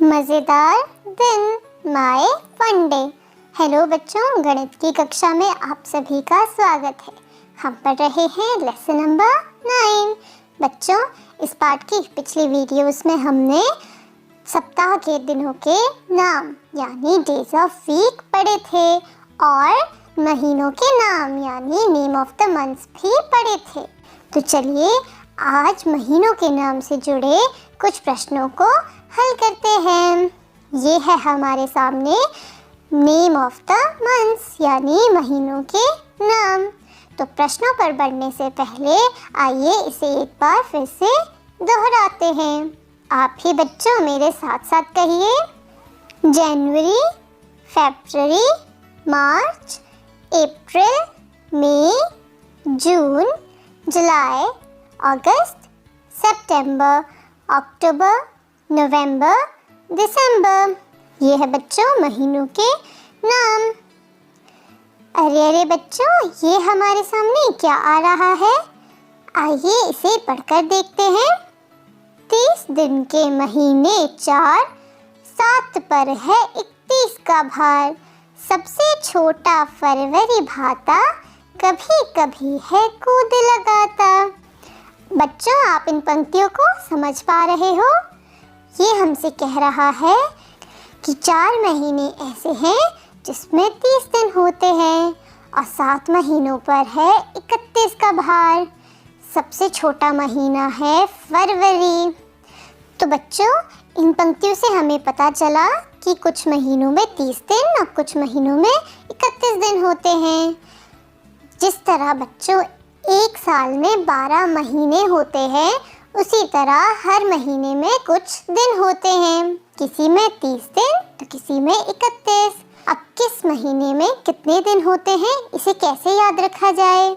मज़ेदार दिन my fun day. Hello बच्चों, गणित की कक्षा में आप सभी का स्वागत है। हम पढ़ रहे हैं लेसन नंबर 9। बच्चों, इस पाठ की पिछली वीडियोस में हमने सप्ताह के दिनों के नाम यानी डेज ऑफ वीक पढ़े थे और महीनों के नाम यानी नेम ऑफ द मंथ्स भी पढ़े थे। तो चलिए आज महीनों के नाम से जुड़े कुछ प्रश्नों को हल करते हैं। ये है हमारे सामने नेम ऑफ द मंथ्स यानी महीनों के नाम। तो प्रश्नों पर बढ़ने से पहले आइए इसे एक बार फिर से दोहराते हैं। आप भी बच्चों मेरे साथ साथ कहिए। जनवरी, फरवरी, मार्च, अप्रैल, मई, जून, जुलाई, अगस्त, सितंबर, अक्टूबर, नवंबर, दिसंबर। ये है बच्चों महीनों के नाम। अरे बच्चों, ये हमारे सामने क्या आ रहा है? आइए इसे पढ़कर देखते हैं। 30 दिन के महीने 4, 7 पर है 31 का भार। सबसे छोटा फरवरी भाता, कभी कभी है कूद लगाता। बच्चों, आप इन पंक्तियों को समझ पा रहे हो? ये हमसे कह रहा है कि 4 महीने ऐसे हैं जिसमें 30 दिन होते हैं और 7 महीनों पर है 31 का भार। सबसे छोटा महीना है फरवरी। तो बच्चों, इन पंक्तियों से हमें पता चला कि कुछ महीनों में 30 दिन और कुछ महीनों में 31 दिन होते हैं। जिस तरह बच्चों एक साल में 12 महीने होते हैं, उसी तरह हर महीने में कुछ दिन होते हैं। किसी में 30 दिन तो किसी में 31। अब किस महीने में कितने दिन होते हैं, इसे कैसे याद रखा जाए?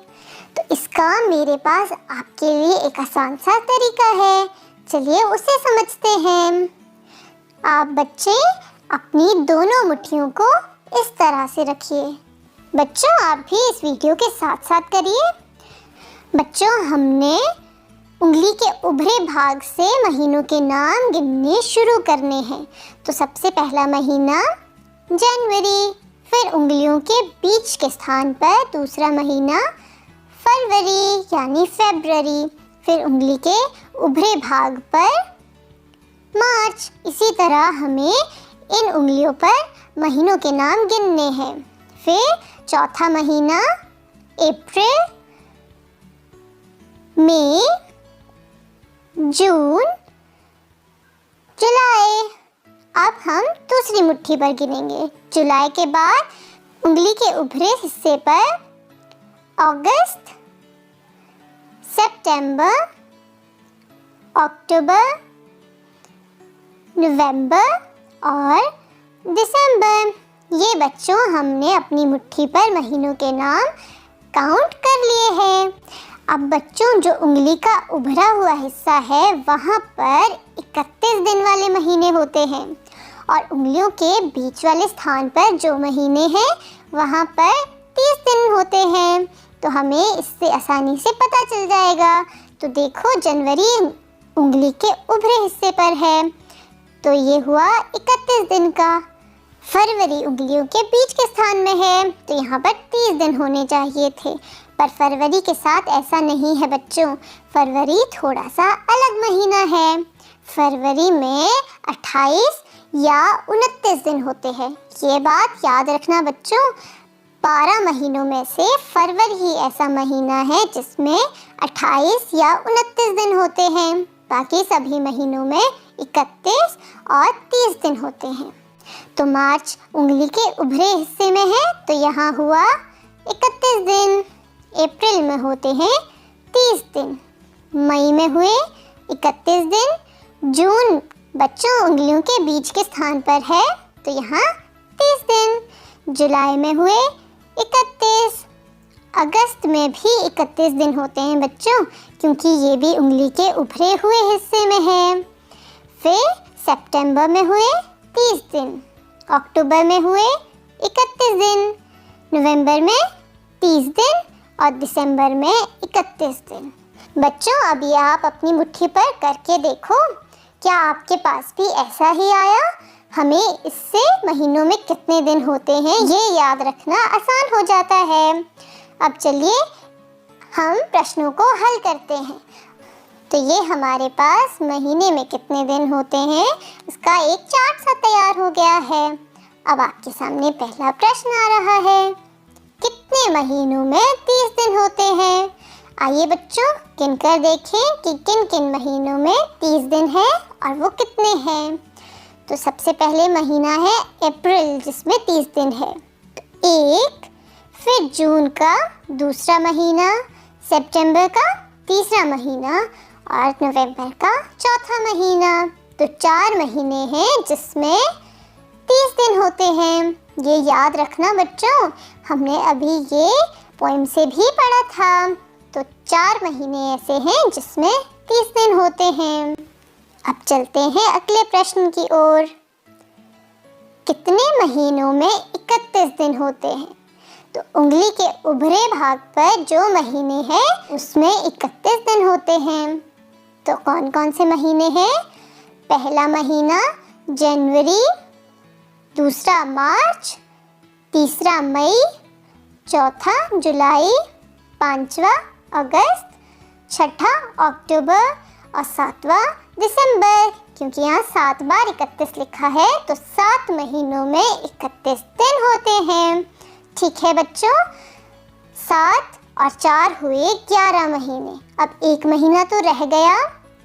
तो इसका मेरे पास आपके लिए एक आसान सा तरीका है। चलिए उसे समझते हैं। आप बच्चे अपनी दोनों मुट्ठियों को इस तरह से रखिए। बच्चों, आप भी इस वीडियो के साथ साथ करिए। बच्चों, हमने उंगली के उभरे भाग से महीनों के नाम गिनने शुरू करने हैं। तो सबसे पहला महीना जनवरी, फिर उंगलियों के बीच के स्थान पर दूसरा महीना फरवरी यानी फरवरी, फिर उंगली के उभरे भाग पर मार्च। इसी तरह हमें इन उंगलियों पर महीनों के नाम गिनने हैं। फिर चौथा महीना अप्रैल, मई, जून, जुलाई। अब हम दूसरी मुट्ठी पर गिनेंगे। जुलाई के बाद उंगली के उभरे हिस्से पर अगस्त, सितंबर, अक्टूबर, नवंबर और दिसंबर। ये बच्चों हमने अपनी मुट्ठी पर महीनों के नाम काउंट कर लिए हैं। अब बच्चों, जो उंगली का उभरा हुआ हिस्सा है वहाँ पर 31 दिन वाले महीने होते हैं और उंगलियों के बीच वाले स्थान पर जो महीने हैं वहाँ पर 30 दिन होते हैं। तो हमें इससे आसानी से पता चल जाएगा। तो देखो, जनवरी उंगली के उभरे हिस्से पर है तो ये हुआ 31 दिन का। फरवरी उंगलियों के बीच के स्थान में है तो यहाँ पर 30 दिन होने चाहिए थे, पर फरवरी के साथ ऐसा नहीं है बच्चों। फरवरी थोड़ा सा अलग महीना है। फरवरी में 28 या 29 दिन होते हैं। ये बात याद रखना बच्चों। 12 महीनों में से फरवरी ही ऐसा महीना है जिसमें 28 या 29 दिन होते हैं। बाकी सभी महीनों में 31 और 30 दिन होते हैं। तो मार्च उंगली के उभरे हिस्से में है तो यहाँ हुआ 31 दिन। अप्रैल में होते हैं 30 दिन, मई में हुए 31 दिन, जून बच्चों उंगलियों के बीच के स्थान पर है तो यहाँ 30 दिन, जुलाई में हुए 31, अगस्त में भी 31 दिन होते हैं बच्चों क्योंकि ये भी उंगली के उभरे हुए हिस्से में है। फिर सितंबर में हुए 30 दिन, अक्टूबर में हुए 31 दिन, नवंबर में 30 दिन और दिसंबर में 31 दिन। बच्चों, अभी आप अपनी मुट्ठी पर करके देखो क्या आपके पास भी ऐसा ही आया? हमें इससे महीनों में कितने दिन होते हैं ये याद रखना आसान हो जाता है। अब चलिए हम प्रश्नों को हल करते हैं। तो ये हमारे पास महीने में कितने दिन होते हैं इसका एक चार्ट सा तैयार हो गया है। अब आपके सामने पहला प्रश्न आ रहा है, कितने महीनों में 30 दिन होते हैं? आइए बच्चों गिनकर देखें कि किन किन महीनों में 30 दिन है और वो कितने हैं। तो सबसे पहले महीना है अप्रैल जिसमें 30 दिन है, तो एक, फिर जून का दूसरा महीना, सितंबर का तीसरा महीना और नवंबर का चौथा महीना। तो 4 महीने हैं जिसमें 30 दिन होते हैं। ये याद रखना बच्चों, हमने अभी ये पोएम से भी पढ़ा था। तो 4 महीने ऐसे हैं जिसमें 30 दिन होते हैं। अब चलते हैं अगले प्रश्न की ओर, कितने महीनों में 31 दिन होते हैं? तो उंगली के उभरे भाग पर जो महीने हैं उसमें 31 दिन होते हैं। तो कौन कौन से महीने हैं? पहला महीना जनवरी, दूसरा मार्च, तीसरा मई, चौथा जुलाई, पांचवा अगस्त, छठा अक्टूबर और सातवां दिसंबर। क्योंकि यहाँ 7 बार 31 लिखा है तो 7 महीनों में 31 दिन होते हैं। ठीक है बच्चों, 7 और 4 हुए 11 महीने। अब एक महीना तो रह गया,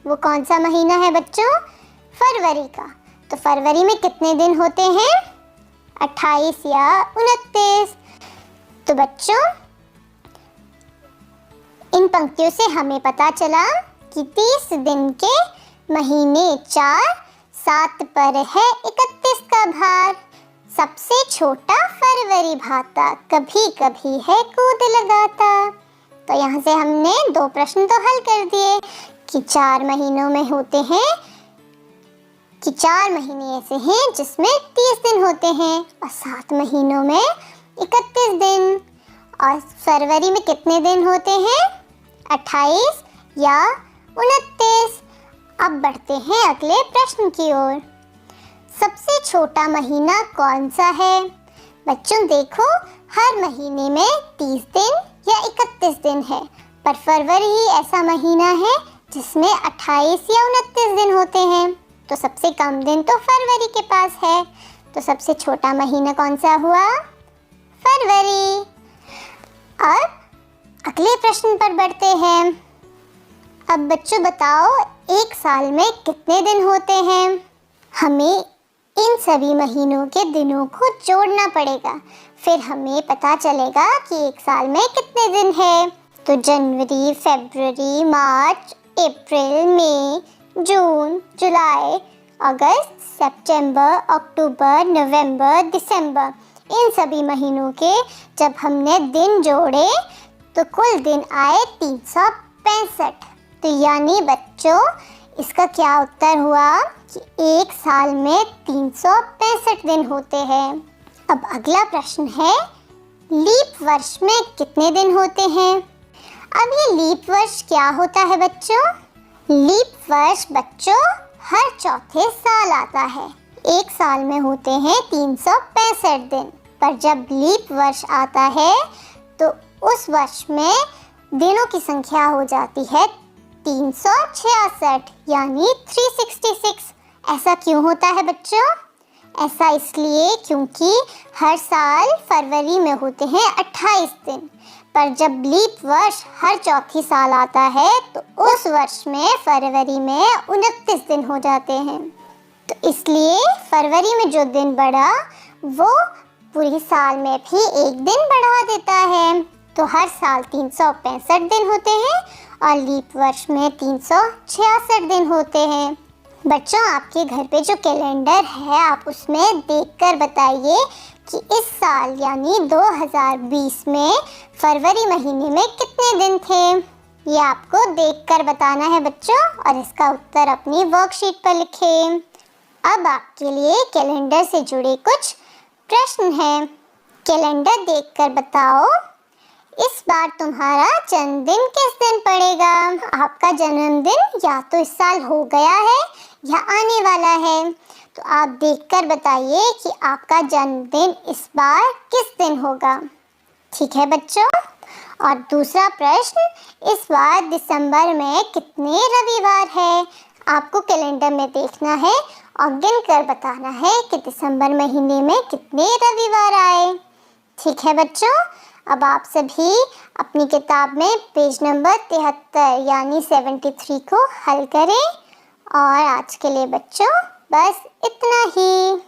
वो कौन सा महीना है बच्चों? फरवरी का। तो फरवरी में कितने दिन होते हैं? 28 या 29। तो बच्चों इन पंक्तियों से हमें पता चला कि 30 दिन के महीने 4, 7 पर है 31 का भार। सबसे छोटा फरवरी भाता, कभी कभी है कूद लगाता। तो यहाँ से हमने 2 प्रश्न तो हल कर दिए कि 4 महीनों में होते हैं, कि 4 महीने ऐसे हैं जिसमें 30 दिन होते हैं और 7 महीनों में 31 दिन। और फरवरी में कितने दिन होते हैं? 28 या 29। अब बढ़ते हैं अगले प्रश्न की ओर, सबसे छोटा महीना कौन सा है? बच्चों देखो, हर महीने में 30 दिन या 31 दिन है, पर फरवरी ही ऐसा महीना है जिसमें 28 या 29 दिन होते हैं। तो सबसे कम दिन तो फरवरी के पास है। तो सबसे छोटा महीना कौन सा हुआ? फरवरी। अब अगले प्रश्न पर बढ़ते हैं। अब बच्चों बताओ, एक साल में कितने दिन होते हैं? हमें इन सभी महीनों के दिनों को जोड़ना पड़ेगा, फिर हमें पता चलेगा कि एक साल में कितने दिन है। तो जनवरी, फरवरी, मार्च, अप्रैल, मई, जून, जुलाई, अगस्त, सितंबर, अक्टूबर, नवंबर, दिसंबर, इन सभी महीनों के जब हमने दिन जोड़े तो कुल दिन आए 365। तो यानी बच्चों इसका क्या उत्तर हुआ कि एक साल में 365 दिन होते हैं। अब अगला प्रश्न है, लीप वर्ष में कितने दिन होते हैं? अब ये लीप वर्ष क्या होता है बच्चों? लीप वर्ष बच्चों हर चौथे साल आता है। एक साल में होते हैं 365 दिन, पर जब लीप वर्ष आता है तो उस वर्ष में दिनों की संख्या हो जाती है 366 यानी 366। ऐसा क्यों होता है बच्चों? ऐसा इसलिए क्योंकि हर साल फरवरी में होते हैं 28 दिन, पर जब लीप वर्ष हर चौथी साल आता है तो उस वर्ष में फरवरी में 29 दिन हो जाते हैं। तो इसलिए फरवरी में जो दिन बढ़ा वो पूरे साल में भी एक दिन बढ़ा देता है। तो हर साल 365 दिन होते हैं और लीप वर्ष में 366 दिन होते हैं। बच्चों आपके घर पे जो कैलेंडर है आप उसमें देखकर बताइए कि इस साल यानी 2020 में फरवरी महीने में कितने दिन थे। ये आपको देखकर बताना है बच्चों, और इसका उत्तर अपनी वर्कशीट पर लिखें। अब आपके लिए कैलेंडर से जुड़े कुछ प्रश्न हैं। कैलेंडर देखकर बताओ, इस बार तुम्हारा जन्मदिन किस दिन पड़ेगा? आपका जन्मदिन या तो इस साल हो गया है या आने वाला है। तो आप देखकर बताइए कि आपका जन्मदिन इस बार किस दिन होगा। ठीक है बच्चों। और दूसरा प्रश्न, इस बार दिसंबर में कितने रविवार है? आपको कैलेंडर में देखना है और गिनकर बताना है कि दिसंबर महीने में कितने रविवार आए। ठीक है बच्चों। अब आप सभी अपनी किताब में पेज नंबर 73 यानी 73 को हल करें। और आज के लिए बच्चों बस इतना ही।